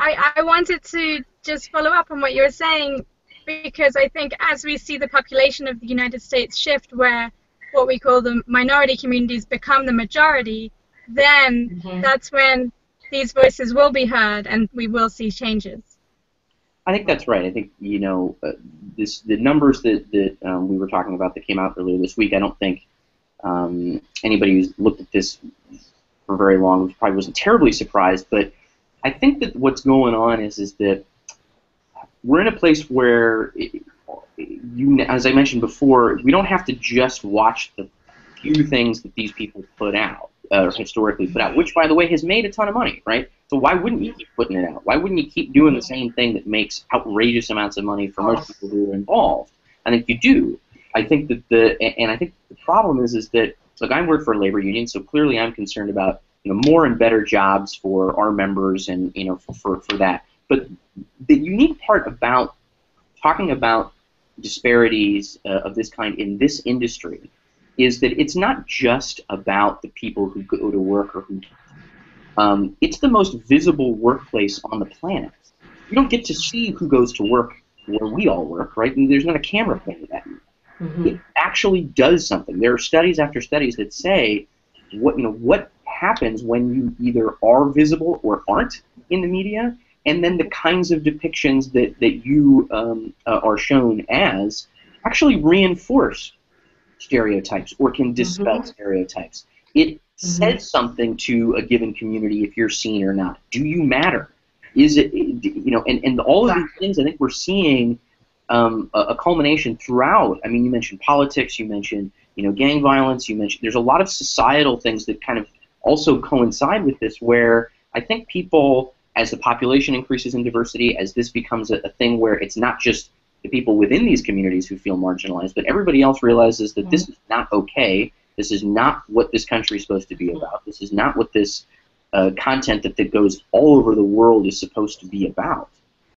I wanted to just follow up on what you were saying, because I think as we see the population of the United States shift, where what we call the minority communities become the majority, then that's when these voices will be heard and we will see changes. I think that's right. I think, you know, the numbers that we were talking about that came out earlier this week, I don't think anybody who's looked at this for very long probably wasn't terribly surprised, but I think that what's going on is that we're in a place where, as I mentioned before, we don't have to just watch the few things that these people put out, historically put out, which, by the way, has made a ton of money, right? So why wouldn't you keep putting it out? Why wouldn't you keep doing the same thing that makes outrageous amounts of money for most people who are involved? I think you do. I think that I think the problem is that, look, I work for a labor union, so clearly I'm concerned about, you know, more and better jobs for our members, and, you know, for that. But the unique part about talking about disparities of this kind in this industry is that it's not just about the people who go to work or who. It's the most visible workplace on the planet. You don't get to see who goes to work where we all work, right? And there's not a camera pointed at you. It actually does something. There are studies after studies that say what happens when you either are visible or aren't in the media, and then the kinds of depictions that you are shown as actually reinforce stereotypes or can dispel stereotypes. It says something to a given community if you're seen or not. Do you matter? Is it, you know, and all of these things, I think we're seeing a culmination throughout. I mean, you mentioned politics, you mentioned, you know, gang violence, you mentioned, there's a lot of societal things that kind of also coincide with this, where I think people, as the population increases in diversity, as this becomes a thing where it's not just the people within these communities who feel marginalized, but everybody else realizes that this is not okay, this is not what this country is supposed to be about, this is not what this content that goes all over the world is supposed to be about.